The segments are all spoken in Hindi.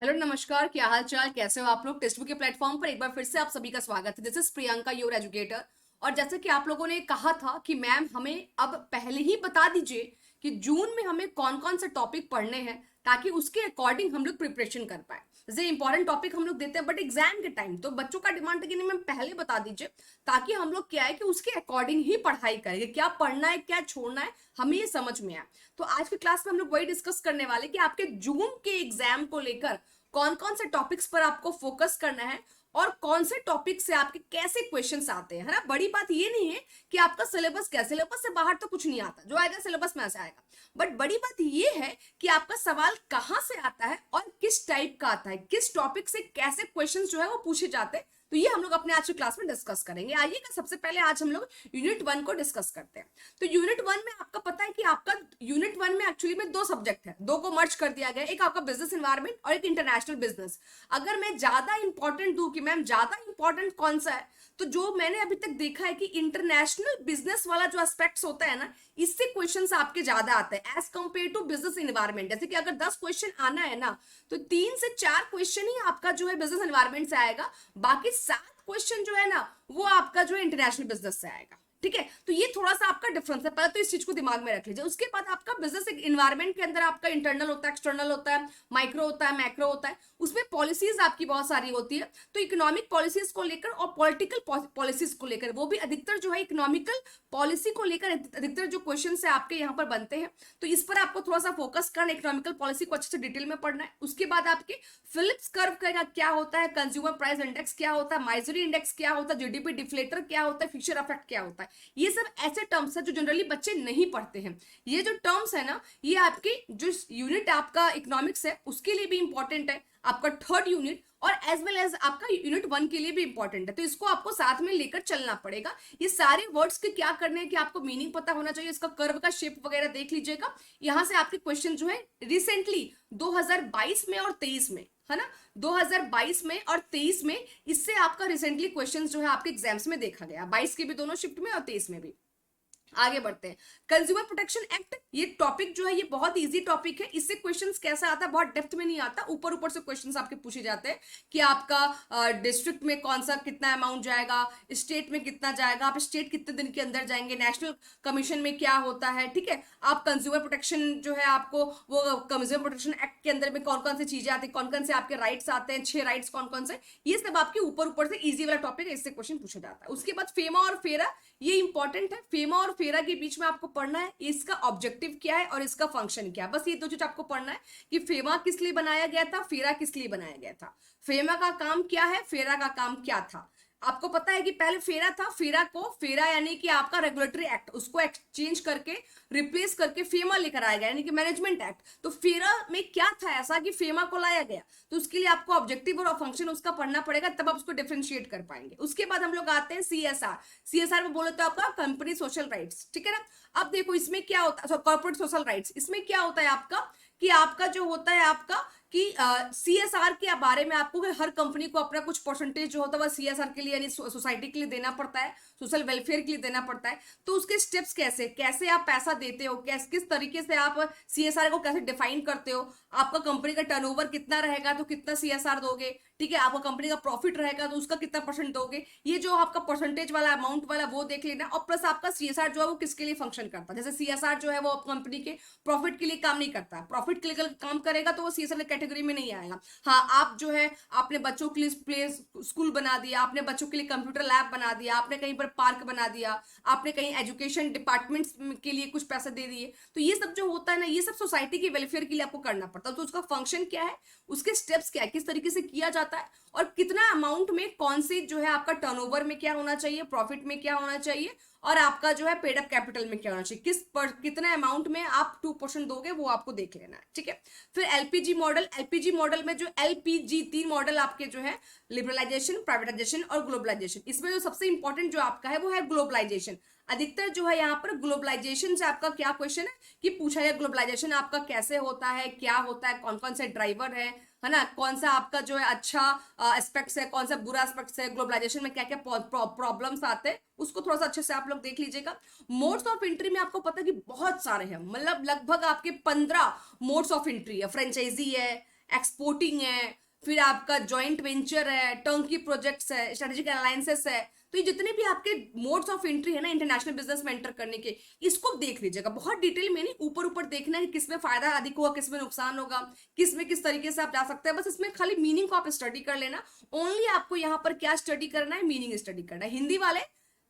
हेलो नमस्कार, क्या हाल चाल, कैसे हो आप लोग। टेस्ट बुक के प्लेटफॉर्म पर एक बार फिर से आप सभी का स्वागत है। This is Priyanka, your educator. और जैसे कि आप लोगों ने कहा था कि मैम हमें अब पहले ही बता दीजिए कि जून में हमें कौन कौन से टॉपिक पढ़ने हैं, ताकि उसके अकॉर्डिंग हम लोग प्रिपरेशन कर पाए। जैसे इंपॉर्टेंट टॉपिक हम लोग देते हैं, बट एग्जाम के टाइम तो बच्चों का डिमांड है कि नहीं मैम पहले बता दीजिए, ताकि हम लोग क्या है कि उसके अकॉर्डिंग ही पढ़ाई करेंगे, क्या पढ़ना है क्या छोड़ना है हमें ये समझ में आए। तो आज की क्लास में हम लोग वही डिस्कस करने वाले कि आपके जून के एग्जाम को लेकर कौन कौन से टॉपिक्स पर आपको फोकस करना है और कौन से टॉपिक से आपके कैसे क्वेश्चंस आते हैं, है ना। बड़ी बात ये नहीं है कि आपका सिलेबस क्या, सिलेबस से बाहर तो कुछ नहीं आता, जो आएगा सिलेबस में से आएगा। बट बड़ी बात ये है कि आपका सवाल कहां से आता है और किस टाइप का आता है, किस टॉपिक से कैसे क्वेश्चंस जो है वो पूछे जाते हैं। तो ये हम लोग अपने आज की क्लास में डिस्कस करेंगे। आइएगा, सबसे पहले आज हम लोग यूनिट 1 को डिस्कस करते हैं। तो यूनिट 1 में आपका पता है कि आपका यूनिट 1 में एक्चुअली में दो सब्जेक्ट है, दो को मर्ज कर दिया गया, एक आपका बिजनेस एनवायरनमेंट और एक इंटरनेशनल बिजनेस। अगर मैं ज्यादा इंपॉर्टेंट दूं कि मैम ज्यादा इंपॉर्टेंट कौन सा है, तो जो मैंने अभी तक देखा है कि इंटरनेशनल बिजनेस वाला जो एस्पेक्ट्स होता है ना, इससे क्वेश्चंस आपके ज्यादा आते हैं as compared to business environment. जैसे कि अगर 10 क्वेश्चन आना है ना, तो 3 से 4 क्वेश्चन ही आपका जो है बिजनेस एनवायरनमेंट से आएगा, बाकी 7 क्वेश्चन जो है ना वो आपका जो है इंटरनेशनल बिजनेस से आएगा। ठीक है, तो ये थोड़ा सा आपका डिफरेंस है, पहले तो इस चीज को दिमाग में रख लीजिए। उसके बाद आपका बिजनेस एनवायरनमेंट के अंदर आपका इंटरनल होता है, एक्सटर्नल होता है, माइक्रो होता है, मैक्रो होता है। उसमें पॉलिसीज आपकी बहुत सारी होती है, तो इकोनॉमिक पॉलिसीज को लेकर और पॉलिटिकल पॉलिसीज को लेकर, वो भी अधिकतर जो है इकोनॉमिकल पॉलिसी को लेकर अधिकतर जो क्वेश्चन है आपके यहाँ पर बनते हैं। तो इस पर आपको थोड़ा सा फोकस करना, इकोनॉमिकल पॉलिसी को अच्छे से डिटेल में पढ़ना है। उसके बाद आपके फिलिप्स कर्व का क्या होता है, कंज्यूमर प्राइस इंडेक्स क्या होता है, माइजरी इंडेक्स क्या होता है, जीडीपी डिफ्लेटर क्या होता है, फिशर इफेक्ट क्या होता है। ये सब ऐसे टर्म्स है जो जनरली बच्चे नहीं पढ़ते हैं। ये जो टर्म्स है ना, ये आपके जो यूनिट आपका इकोनॉमिक्स है उसके लिए भी इंपॉर्टेंट है, आपका थर्ड यूनिट, और एज वेल एज आपका यूनिट 1 के लिए भी इंपॉर्टेंट है। तो इसको आपको साथ में लेकर चलना पड़ेगा। ये सारे वर्ड्स के क्या करने हैं कि आपको मीनिंग पता होना चाहिए, इसका कर्व का शेप वगैरह देख लीजिएगा। यहां से आपके क्वेश्चन जो है रिसेंटली 2022 में और 23 में, है ना, 2022 में और 23 में, इससे आपका रिसेंटली क्वेश्चंस जो है आपके एग्जाम्स में देखा गया, 22 के भी दोनों शिफ्ट में और 23 में भी। आगे बढ़ते हैं। कंज्यूमर प्रोटेक्शन एक्ट, ये टॉपिक जो है ये बहुत इजी टॉपिक है। इससे क्वेश्चंस कैसा आता है, बहुत डेप्थ में नहीं आता, ऊपर ऊपर से क्वेश्चंस आपके पूछे जाते हैं कि आपका डिस्ट्रिक्ट में कौन सा कितना अमाउंट जाएगा, स्टेट में कितना जाएगा, आप स्टेट कितने दिन के अंदर जाएंगे, नेशनल कमीशन में क्या होता है। ठीक है, आप कंज्यूमर प्रोटेक्शन जो है आपको वो कंज्यूमर प्रोटेक्शन एक्ट के अंदर में कौन कौन सी चीजें आती है, कौन कौन से आपके राइट्स आते हैं, 6 राइट्स कौन कौन से, ये सब आपके ऊपर ऊपर से इजी वाला टॉपिक है, इससे क्वेश्चन पूछा जाता है। उसके बाद फेमा और फेरा, ये इंपॉर्टेंट है। फेमा और फेरा के बीच में आपको पढ़ना है इसका ऑब्जेक्टिव क्या है और इसका फंक्शन क्या है, बस ये दो चीज आपको पढ़ना है कि फेमा किस लिए बनाया गया था, फेरा किस लिए बनाया गया था, फेमा का काम क्या है, फेरा का काम क्या था। आपको पता है कि पहले फेरा था, फेरा को, फेरा यानी कि आपका रेगुलेटरी एक्ट, उसको एक्सचेंज करके रिप्लेस करके फेमा लेकर आया गया, यानी कि मैनेजमेंट एक्ट। तो फेरा में क्या था ऐसा कि फेमा को लाया गया, तो उसके लिए आपको ऑब्जेक्टिव और फंक्शन उसका पढ़ना पड़ेगा, तब आप उसको डिफरेंशिएट कर पाएंगे। उसके बाद हम लोग आते हैं सीएसआर। सीएसआर में बोले तो आपका कंपनी सोशल राइट्स, ठीक है ना। अब देखो इसमें क्या होता है, कॉर्पोरेट सोशल राइट्स, इसमें क्या होता है आपका कि आपका जो होता है आपका कि सीएसआर के बारे में आपको हर कंपनी को अपना कुछ परसेंटेज जो होता है वह सीएसआर के लिए यानी सोसाइटी के लिए देना पड़ता है, सोशल वेलफेयर के लिए देना पड़ता है। तो उसके स्टेप्स कैसे कैसे आप पैसा देते हो, कैसे किस तरीके से आप सीएसआर को कैसे डिफाइन करते हो, आपका कंपनी का टर्नओवर कितना रहेगा तो कितना सीएसआर दोगे, ठीक है, आपका कंपनी का प्रॉफिट रहेगा तो उसका कितना परसेंट दोगे, ये जो आपका परसेंटेज वाला अमाउंट वाला वो देख लेना। और प्लस आपका सीएसआर जो है वो किसके लिए फंक्शन करता है, जैसे सीएसआर जो है वो कंपनी के प्रॉफिट के लिए काम नहीं करता, प्रॉफिट के लिए काम करेगा तो वो सीएसआर कैटेगरी में नहीं आएगा। हाँ, आप जो है आपने बच्चों के लिए प्ले स्कूल बना दिया, आपने बच्चों के लिए कंप्यूटर लैब बना दिया, आपने कहीं पर पार्क बना दिया, आपने कहीं एजुकेशन डिपार्टमेंट्स के लिए कुछ पैसे दे दिए, तो ये सब जो होता है ना, ये सब सोसाइटी के वेलफेयर के लिए आपको करना पड़ता है। तो उसका फंक्शन क्या है, उसके स्टेप्स क्या है, किस तरीके से किया जाता है, और कितना अमाउंट में कौन सी जो है आपका टर्नओवर में क्या होना चाहिए, प्रॉफिट में क्या होना चाहिए, और आपका जो है पेड अप कैपिटल में क्या होना चाहिए, कितने अमाउंट में आप 2% दोगे, वो आपको देख लेना है। ठीक है, फिर एलपीजी मॉडल, एलपीजी मॉडल में जो एलपीजी 3 मॉडल आपके जो है लिबरलाइजेशन, प्राइवेटाइजेशन और ग्लोबलाइजेशन। इसमें जो सबसे इंपॉर्टेंट जो आपका है वो है ग्लोबलाइजेशन। अधिकतर जो है यहाँ पर ग्लोबलाइजेशन से आपका क्या क्वेश्चन है कि पूछा है ग्लोबलाइजेशन आपका कैसे होता है, क्या होता है, कौन कौन से ड्राइवर है ना, कौन सा आपका जो है अच्छा एस्पेक्ट्स है, कौन सा बुरा एस्पेक्ट्स है, ग्लोबलाइजेशन में क्या क्या प्रॉब्लम्स आते हैं, उसको थोड़ा सा अच्छे से आप लोग देख लीजिएगा। मोड्स ऑफ एंट्री में आपको पता है कि बहुत सारे हैं, मतलब लगभग आपके 15 मोड्स ऑफ एंट्री है। फ्रेंचाइजी है, एक्सपोर्टिंग है, फिर आपका जॉइंट वेंचर है, टर्नकी प्रोजेक्ट्स है, स्ट्रेटेजिक अलायंसेस है। तो ये जितने भी आपके मोड्स ऑफ एंट्री है ना इंटरनेशनल बिजनेस में एंटर करने के, इसको देख लीजिएगा। बहुत डिटेल में नहीं, ऊपर ऊपर देखना है कि किसमें फायदा अधिक होगा, किसमें नुकसान होगा, किसमें किस तरीके से आप जा सकते हैं। बस इसमें खाली मीनिंग को आप स्टडी कर लेना। ओनली आपको यहाँ पर क्या स्टडी करना है, मीनिंग स्टडी करना है। हिंदी वाले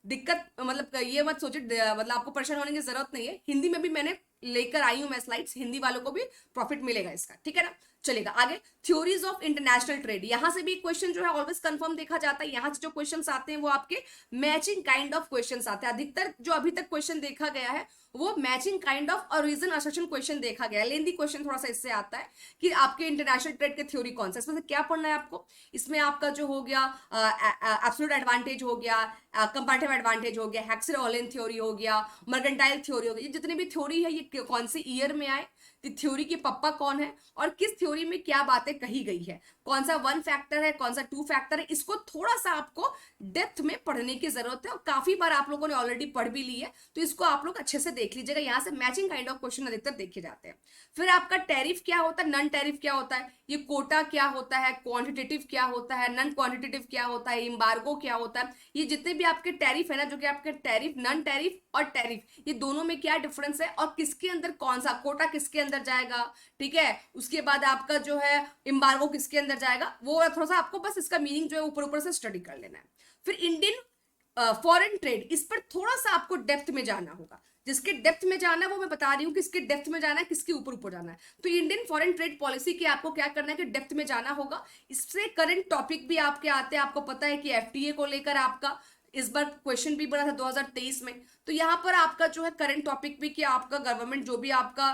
दिक्कत मतलब ये मत सोचे, मतलब आपको परेशान होने की जरूरत नहीं है। हिंदी में भी मैंने लेकर आई हूं मैं स्लाइड्स, हिंदी वालों को भी प्रॉफिट मिलेगा इसका, ठीक है ना। चलेगा आगे, थ्योरीज ऑफ इंटरनेशनल ट्रेड। यहां से भी क्वेश्चन जो है ऑलवेज कंफर्म देखा जाता है। यहां से जो क्वेश्चंस आते हैं वो आपके मैचिंग काइंड ऑफ क्वेश्चंस आते हैं। अधिकतर जो अभी तक क्वेश्चन देखा गया है वो मैचिंग काइंड ऑफ और रीजन असर्शन क्वेश्चन देखा गया है। लेंदी क्वेश्चन थोड़ा सा इससे आता है कि आपके इंटरनेशनल ट्रेड के थ्योरी कौन सा, इसमें से क्या पढ़ना है आपको। इसमें आपका जो हो गया एब्सोल्यूट एडवांटेज हो गया, कंपैरेटिव एडवांटेज हो गया, हेक्सर-ओलेन थ्योरी हो गया, मर्केंटाइल थ्योरी हो गई। ये जितनी भी थ्योरी है ये कौन से ईयर में आए, थ्योरी के पप्पा कौन है, और किस थ्योरी में क्या बातें कही गई है, कौन सा 1 फैक्टर है, कौन सा 2 फैक्टर है, इसको थोड़ा सा आपको डेप्थ में पढ़ने की जरूरत है। और काफी बार आप लोगों ने ऑलरेडी पढ़ भी ली है, तो इसको आप लोग अच्छे से देख लीजिएगा। यहाँ से मैचिंग काइंड ऑफ क्वेश्चन अधिकतर देखे जाते हैं। फिर आपका टैरिफ क्या होता है, नॉन टैरिफ क्या होता है, ये कोटा क्या होता है, क्वांटिटेटिव क्या होता है, नॉन क्वांटिटेटिव क्या होता है, एम्बार्गो क्या होता है। ये जितने भी आपके टैरिफ है ना, जो कि आपके टैरिफ, नॉन टैरिफ और टैरिफ, ये दोनों में क्या डिफरेंस है और किसके अंदर कौन सा कोटा किसके अंदर जाएगा, ठीक है। उसके बाद आपका जो है एम्बार्गो किसके अंदर जाएगा, वो थोड़ा सा आपको बस इसका मीनिंग जो है ऊपर ऊपर से स्टडी कर लेना है। फिर इंडियन फॉरेन ट्रेड, इस पर थोड़ा सा आपको डेप्थ में जाना होगा। जिसके डेप्थ में जाना है वो मैं बता रही हूँ, किसके डेप्थ में जाना है, किसके ऊपर ऊपर जाना है। तो इंडियन फॉरेन ट्रेड पॉलिसी के आपको क्या करना है कि डेप्थ में जाना होगा। इससे करंट टॉपिक भी आपके आते हैं। आपको पता है कि एफटीए को लेकर आपका इस बार क्वेश्चन भी बना था 2023 में। तो यहाँ पर आपका जो है करंट टॉपिक भी कि आपका गवर्नमेंट जो भी आपका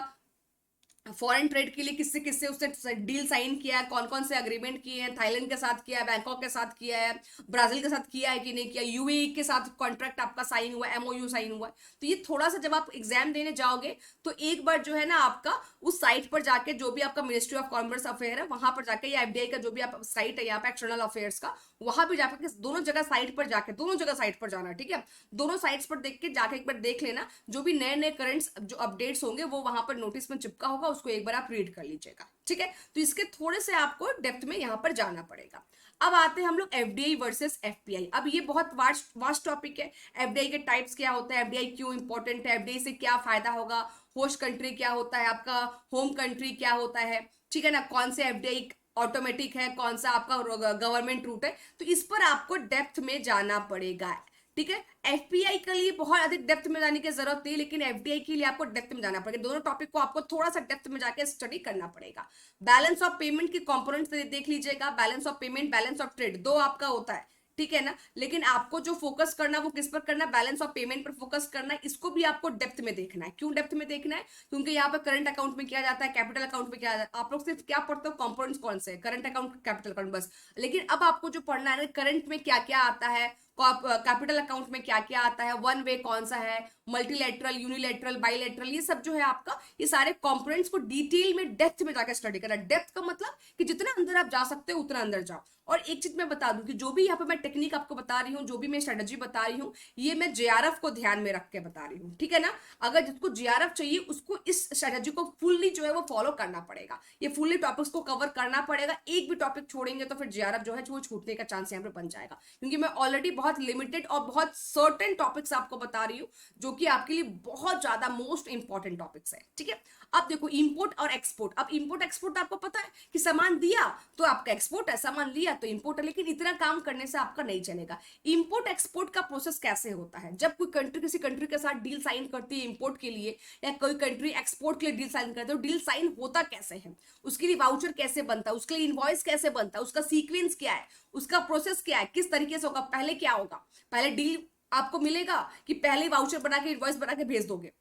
फॉरेन ट्रेड के लिए किससे किससे उसने डील साइन किया है, कौन कौन से अग्रीमेंट किए हैं, थाईलैंड के साथ किया है, बैंकॉक के साथ किया है, ब्राजील के साथ किया है कि नहीं किया, यूएई के साथ कॉन्ट्रैक्ट आपका साइन हुआ है, एमओयू साइन हुआ है। तो ये थोड़ा सा जब आप एग्जाम देने जाओगे तो एक बार जो है ना आपका उस साइट पर जाके, जो भी आपका मिनिस्ट्री ऑफ कॉमर्स अफेयर है वहां पर जाके, या एफडीआई का जो भी आप साइट है यहाँ पे एक्सटर्नल अफेयर्स का, वहां भी जाकर दोनों जगह साइट पर जाके, दोनों जगह साइट पर जाना, ठीक है। दोनों साइट्स पर देख के जाके एक बार देख लेना, जो भी नए नए करंट्स जो अपडेट्स होंगे वो वहां पर नोटिस में चिपका होगा, उसको एक बार आप रीड कर लीजिएगा, ठीक है। तो इसके थोड़े से आपको डेप्थ में यहाँ पर जाना पड़ेगा। अब आते हैं हम लोग एफडीआई वर्सेस एफपीआई। अब ये बहुत वास्ट टॉपिक है। एफडीआई के टाइप्स क्या होता है, एफडीआई क्यों इंपॉर्टेंट है, एफडीआई से क्या फायदा होगा, होस्ट कंट्री क्या होता है, आपका होम कंट्री क्या होता है, ठीक है ना, कौन से एफडीआई ऑटोमेटिक है, कौन सा आपका गवर्नमेंट रूट है। तो इस पर आपको डेप्थ में जाना पड़ेगा, ठीक है। एफपीआई के लिए बहुत अधिक डेप्थ में जाने की जरूरत नहीं, लेकिन एफडीआई के लिए आपको डेप्थ में जाना पड़ेगा। दोनों टॉपिक को आपको थोड़ा सा डेप्थ में जाके स्टडी करना पड़ेगा। बैलेंस ऑफ पेमेंट के कंपोनेंट्स देख लीजिएगा। Balance of payment, balance of trade, दो आपका होता है, ठीक है ना। लेकिन आपको जो फोकस करना वो किस पर करना, बैलेंस ऑफ पेमेंट पर फोकस करना है। इसको भी आपको डेप्थ में देखना है। क्यों डेप्थ में देखना है, क्योंकि यहाँ पर करंट अकाउंट में किया जाता है, कैपिटल अकाउंट में किया जाता है। आप लोग सिर्फ क्या पढ़ते हो, कंपोनेंट्स कौन से, करंट अकाउंट, कैपिटल अकाउंट, बस। लेकिन अब आपको जो पढ़ना है करंट में क्या क्या आता है, कैपिटल अकाउंट में क्या क्या आता है, वन वे कौन सा है, मल्टीलेटरल, यूनिलेटरल, बाइलेटरल, ये सब जो है आपका, ये सारे कंपोनेंट्स को डिटेल में डेप्थ में जाकर स्टडी करना। डेप्थ का मतलब कि जितना अंदर आप जा सकते हो उतना अंदर जाओ। और एक चीज मैं बता दूं कि जो भी यहाँ पे मैं टेक्निक आपको बता रही हूँ, जो भी मैं स्ट्रेटजी बता रही हूँ, ये मैं जेआरएफ को ध्यान में रख के बता रही हूँ, ठीक है ना। अगर जिसको जेआरएफ चाहिए उसको इस स्ट्रेटजी को फुल्ली जो है वो फॉलो करना पड़ेगा। ये फुल्ली टॉपिक्स को कवर करना पड़ेगा। एक भी टॉपिक छोड़ेंगे तो फिर जेआरएफ जो है वो छूटने का चांस यहाँ पे बन जाएगा। क्योंकि मैं ऑलरेडी बहुत लिमिटेड और बहुत सर्टेन टॉपिक्स आपको बता रही हूँ जो कि आपके लिए बहुत ज्यादा मोस्ट इंपॉर्टेंट टॉपिक्स है, ठीक है। अब देखो इंपोर्ट और एक्सपोर्ट। अब इंपोर्ट एक्सपोर्ट आपको पता है कि सामान दिया तो आपका एक्सपोर्ट है, सामान लिया तो इंपोर्ट है। लेकिन इतना काम करने से आपका नहीं चलेगा। इंपोर्ट एक्सपोर्ट का प्रोसेस कैसे होता है, जब कोई कंट्री किसी कंट्री के साथ डील साइन करती है इंपोर्ट के लिए, या कोई कंट्री एक्सपोर्ट के लिए डील साइन करती है, तो डील साइन होता कैसे है, उसके लिए वाउचर कैसे बनता है, उसके लिए इनवॉइस कैसे बनता है, उसका सीक्वेंस क्या है, उसका प्रोसेस क्या है, किस तरीके से होगा। पहले क्या होगा, पहले डील आपको मिलेगा कि पहले वाउचर बना के, इनवॉइस बना के भेज दोगे,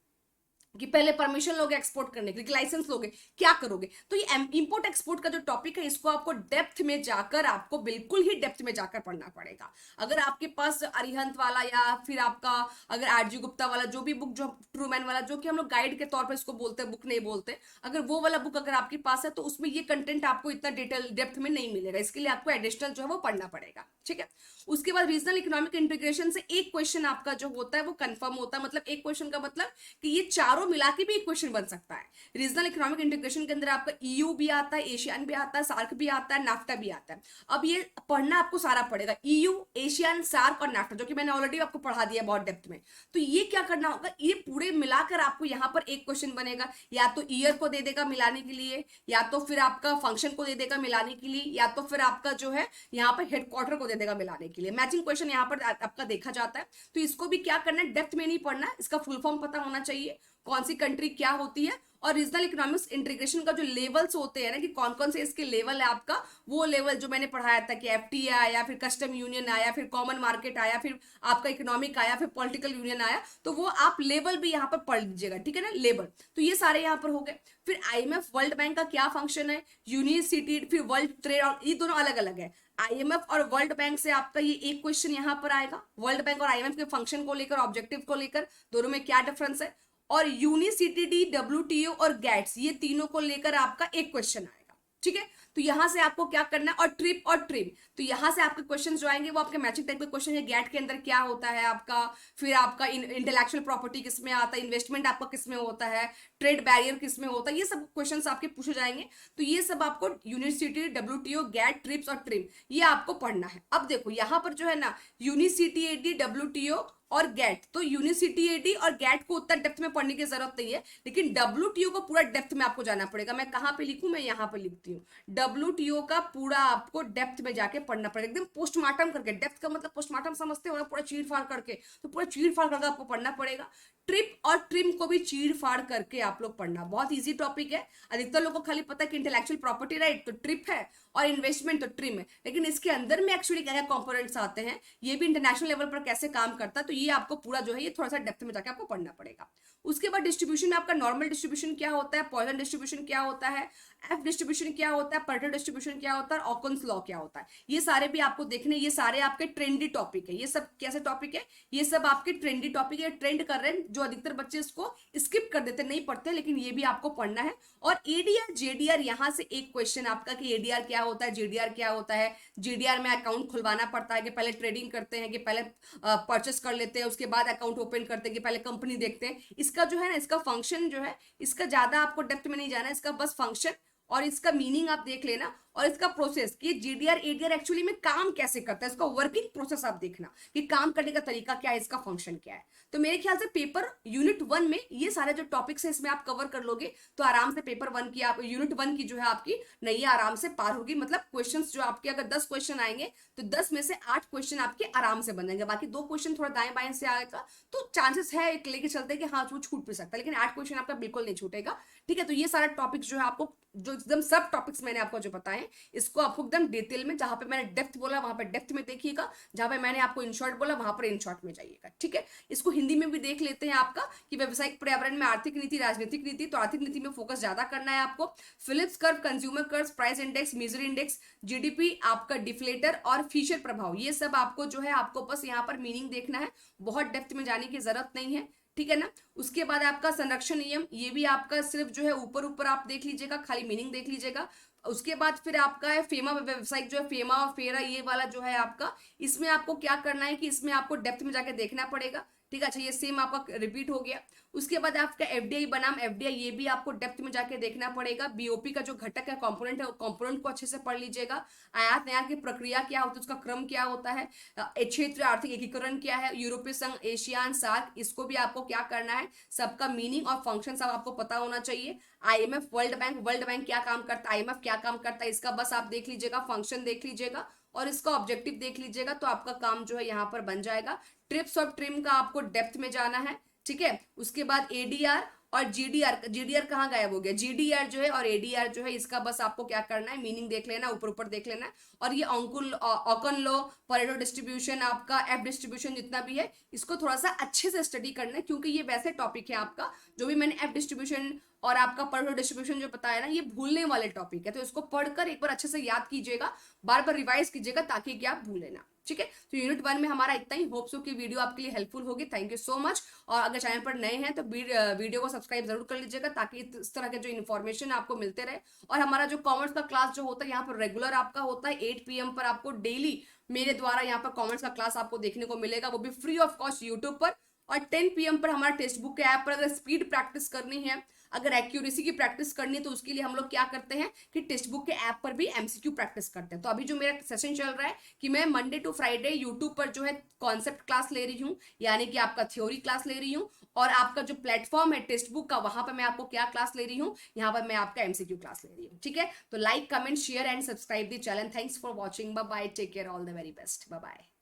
कि पहले परमिशन लोगे एक्सपोर्ट करने के लिए, लाइसेंस लोगे, क्या करोगे। तो ये इंपोर्ट एक्सपोर्ट का जो टॉपिक है इसको आपको डेप्थ में जाकर, आपको बिल्कुल ही डेप्थ में जाकर पढ़ना पड़ेगा। अगर आपके पास अरिहंत वाला या फिर आपका अगर आरजी गुप्ता वाला जो भी बुक, जो ट्रूमैन वाला, जो कि हम लोग गाइड के तौर पर इसको बोलते हैं, बुक नहीं बोलते, अगर वो वाला बुक अगर आपके पास है तो उसमें ये कंटेंट आपको इतना डिटेल डेप्थ में नहीं मिलेगा। इसके लिए आपको एडिशनल जो है वो पढ़ना पड़ेगा, ठीक है। उसके बाद रीजनल इकोनॉमिक इंटीग्रेशन से एक क्वेश्चन आपका जो होता है वो कंफर्म होता है। मतलब एक क्वेश्चन का मतलब कि ये चारों चारों मिला के भी एक क्वेश्चन बन सकता है। रीजनल इकोनॉमिक इंटीग्रेशन के अंदर आपका ईयू भी आता है, एशियान भी आता है, सार्क भी आता है, नाफ्टा भी आता है। अब ये पढ़ना आपको सारा पड़ेगा, ईयू, एशियान, सार्क और नाफ्टा, जो कि मैंने ऑलरेडी आपको पढ़ा दिया बहुत डेप्थ में। तो ये क्या करना होगा, ये पूरे मिलाकर आपको यहाँ पर एक क्वेश्चन बनेगा, या तो ईयर को दे देगा मिलाने के लिए, या तो फिर आपका फंक्शन को दे देगा मिलाने के लिए, या तो फिर आपका जो है यहाँ पर हेडक्वार्टर को दे देगा मिलाने के लिए। मैचिंग क्वेश्चन यहाँ पर आपका देखा जाता है। तो इसको भी क्या करना है, डेप्थ में नहीं पढ़ना है, इसका फुल फॉर्म पता होना चाहिए, कौन सी कंट्री क्या होती है, और रीजनल इकोनॉमिक्स इंटीग्रेशन का जो लेवल्स होते हैं ना, कि कौन कौन से इसके लेवल है आपका, वो लेवल जो मैंने पढ़ाया था कि एफटीए आया, फिर कस्टम यूनियन आया, फिर कॉमन मार्केट आया, फिर आपका इकोनॉमिक आया, फिर पॉलिटिकल यूनियन आया, तो वो आप लेवल भी यहाँ पर पढ़ लीजिएगा, ठीक है ना, लेवल। तो ये सारे यहाँ पर हो गए। फिर आईएमएफ वर्ल्ड बैंक का क्या फंक्शन है, यूनिसिटी, फिर वर्ल्ड ट्रेड, और ये दोनों अलग अलग है। आईएमएफ और वर्ल्ड बैंक से आपका ये एक क्वेश्चन यहाँ पर आएगा, वर्ल्ड बैंक और आईएमएफ के फंक्शन को लेकर, ऑब्जेक्टिव को लेकर, दोनों में क्या डिफरेंस है। और यूनिसिटी, डब्ल्यूटीओ और गैट्स, ये तीनों को लेकर आपका एक क्वेश्चन आएगा, ठीक है। तो यहां से आपको क्या करना है, और ट्रिप और ट्रिम, तो यहां से आपके क्वेश्चन जो आएंगे वो आपके मैचिंग टाइप के क्वेश्चन है। गैट के अंदर क्या होता है आपका, फिर आपका इंटेलेक्चुअल प्रॉपर्टी किस में आता है, इन्वेस्टमेंट आपका किस में होता है, ट्रेड बैरियर किस में होता है, ये सब क्वेश्चंस आपके पूछे जाएंगे। तो ये सब आपको यूनिसिटी, डब्ल्यूटीओ, गैट, ट्रिप्स और ट्रिम, ये आपको पढ़ना है। अब देखो यहाँ पर जो है ना, यूनिसिटी, डब्ल्यूटीओ और गैट, तो यूनिसिटी और गैट को उतना डेप्थ में पढ़ने की जरूरत नहीं है, लेकिन डब्ल्यूटीओ को पूरा डेप्थ में आपको जाना पड़ेगा। मैं कहां पे लिखूं, मैं यहां पे लिखती हूँ, डब्ल्यूटीओ का पूरा आपको डेप्थ में जाके पढ़ना पड़ेगा, एकदम पोस्टमार्टम करके। डेप्थ का मतलब पोस्टमार्टम समझते हो ना, पूरा चीर फाड़ करके, तो पूरा चीर फाड़ करके आपको पढ़ना पड़ेगा। ट्रिप और ट्रिम को भी चीर फाड़ करके आप लोग पढ़ना, बहुत इजी टॉपिक है। अधिकतर लोगों को खाली पता है कि इंटेलेक्चुअल प्रॉपर्टी राइट तो ट्रिप है, और इन्वेस्टमेंट तो ट्रिम है, लेकिन इसके अंदर में एक्चुअली क्या क्या कंपोनेंट्स आते हैं, ये भी इंटरनेशनल लेवल पर कैसे काम करता है, तो ये आपको पूरा जो है ये थोड़ा सा डेप्थ में जाके आपको पढ़ना पड़ेगा। उसके बाद डिस्ट्रीब्यूशन में आपका नॉर्मल डिस्ट्रीब्यूशन क्या होता है, पॉइजन डिस्ट्रीब्यूशन क्या होता है, एफ डिस्ट्रीब्यूशन क्या होता है, पर्टल डिस्ट्रीब्यूशन क्या होता है, ऑकन्स लॉ क्या होता है, ये सारे भी आपको देखने, ये सारे आपके ट्रेंडी टॉपिक है। ये सब कैसे टॉपिक है, ये सब आपके ट्रेंडी टॉपिक है, ट्रेंड कर रहे हैं, जो अधिकतर बच्चे इसको स्किप कर देते, नहीं पढ़ते, लेकिन ये भी आपको पढ़ना है। और एडीआर, जेडीआर, यहाँ से एक क्वेश्चन आपका कि एडीआर क्या होता है, जेडीआर क्या होता है। जेडीआर में अकाउंट खुलवाना पड़ता है कि पहले ट्रेडिंग करते हैं, कि पहले परचेस कर लेते हैं, उसके बाद अकाउंट ओपन करते हैं, कि पहले कंपनी देखते हैं। इसका जो है ना, इसका फंक्शन जो है, इसका ज्यादा आपको डेप्थ में नहीं जाना है, इसका बस फंक्शन और इसका मीनिंग आप देख लेना, और इसका प्रोसेस कि जीडीआर एडीआर एक्चुअली में काम कैसे करता है, इसका वर्किंग प्रोसेस आप देखना कि काम करने का तरीका क्या है, इसका फंक्शन क्या है। तो मेरे ख्याल से पेपर यूनिट 1 में ये सारे जो टॉपिक्स हैं इसमें आप कवर कर लोगे, तो आराम से पेपर 1 की, आप यूनिट 1 की जो है आपकी नैया आराम से पार होगी। मतलब क्वेश्चंस जो आपके अगर 10 क्वेश्चन आएंगे तो 10 में से 8 क्वेश्चन आपके आराम से बन जाएंगे, बाकी 2 क्वेश्चन थोड़ा दाएं बाएं से आएगा तो चांसेस है एक लेके चलते कि हाँ वो छूट भी सकता है, लेकिन 8 क्वेश्चन आपका बिल्कुल नहीं छूटेगा, ठीक है। तो ये सारा टॉपिक्स जो है आपको, जो एकदम सब टॉपिक्स मैंने आपको जो बताए, इसको आपको एकदम डिटेल में, जहां पे मैंने डेप्थ बोला वहां पे डेप्थ में देखिएगा, जहां पे मैंने आपको इन शॉर्ट बोला वहां पर इन शॉर्ट में जाइएगा, ठीक है। इसको हिंदी में भी देख लेते हैं आपका कि व्यवसायिक पर्यावरण में आर्थिक नीति, राजनीतिक नीति, तो आर्थिक नीति में फोकस ज्यादा करना है आपको। Phillips curve, consumer curve, price index, miser index, GDP, आपका डिफ्लेटर और फिशर प्रभाव, ये सब आपको जो है आपको बस यहाँ पर मीनिंग देखना है, बहुत डेप्थ में जाने की जरूरत नहीं है, ठीक है ना। उसके बाद आपका संरक्षण नियम, ये भी आपका सिर्फ जो है ऊपर ऊपर आप देख लीजिएगा, खाली मीनिंग देख लीजिएगा। उसके बाद फिर आपका है फेमा, व्यवसायिक जो है फेमा और फेरा, ये वाला जो है आपका, इसमें आपको क्या करना है कि इसमें आपको डेप्थ में जाके देखना पड़ेगा, ठीक है। अच्छा, ये सेम आपका रिपीट हो गया। उसके बाद आपका एफडीआई बनाम एफडीआई, ये भी आपको डेप्थ में जाके देखना पड़ेगा। बीओपी का जो घटक है, कंपोनेंट है, कंपोनेंट को अच्छे से पढ़ लीजिएगा। आयात निर्यात की प्रक्रिया क्या होती है, उसका क्रम क्या होता है, क्षेत्र आर्थिक एकीकरण क्या है, यूरोपीय संघ, एशियान, सार्क, इसको भी आपको क्या करना है, सबका मीनिंग और फंक्शन सब आपको पता होना चाहिए। आईएमएफ, वर्ल्ड बैंक क्या काम करता है, आईएमएफ क्या काम करता है, इसका बस आप देख लीजिएगा, फंक्शन देख लीजिएगा और इसका ऑब्जेक्टिव देख लीजिएगा, तो आपका काम जो है यहाँ पर बन जाएगा। ट्रिप्स और ट्रिम का आपको डेप्थ में जाना है, ठीक है। उसके बाद एडीआर और जीडीआर, जीडीआर कहाँ गायब हो गया, जीडीआर जो है और एडीआर जो है, इसका बस आपको क्या करना है, मीनिंग देख लेना, ऊपर ऊपर देख लेना है। और ये ऑकन लॉ, परेटो डिस्ट्रीब्यूशन, आपका एफ डिस्ट्रीब्यूशन जितना भी है, इसको थोड़ा सा अच्छे से स्टडी करना है, क्योंकि ये वैसे टॉपिक है आपका, जो भी मैंने एफ डिस्ट्रीब्यूशन और आपका परेटो डिस्ट्रीब्यूशन जो बताया ना, ये भूलने वाले टॉपिक है, तो इसको पढ़कर एक बार अच्छे से याद कीजिएगा, बार बार रिवाइज कीजिएगा, ताकि कि आप भूले ना, ठीक है। तो यूनिट 1 में हमारा इतना ही। होप सो कि वीडियो आपके लिए हेल्पफुल होगी। Thank you so much. और अगर चैनल पर नए हैं तो वीडियो को सब्सक्राइब जरूर कर लीजिएगा, ताकि इस तरह के जो इन्फॉर्मेशन आपको मिलते रहे। और हमारा जो कॉमर्स का क्लास जो होता है यहाँ पर रेगुलर आपका होता है, 8 PM पर आपको डेली मेरे द्वारा यहाँ पर कॉमर्स का क्लास आपको देखने को मिलेगा, वो भी फ्री ऑफ कॉस्ट यूट्यूब पर। और 10 PM पर हमारा टेक्स्ट बुक के ऐप पर अगर स्पीड प्रैक्टिस करनी है, अगर एक्यूरेसी की प्रैक्टिस करनी है, तो उसके लिए हम लोग क्या करते हैं कि टेक्स्ट बुक के ऐप पर भी एमसीक्यू प्रैक्टिस करते हैं। तो अभी जो मेरा सेशन चल रहा है कि मैं मंडे टू फ्राइडे यूट्यूब पर जो है कॉन्सेप्ट क्लास ले रही हूँ, यानी कि आपका थ्योरी क्लास ले रही हूँ, और आपका जो प्लेटफॉर्म है टेक्स्ट बुक का, वहां पर मैं आपको क्या क्लास ले रही हूँ, यहाँ पर मैं आपका एमसीक्यू क्लास ले रही हूँ। ठीक है, तो like, comment, share and subscribe the channel. Thanks for watching, bye bye, take care, all the very best, bye bye.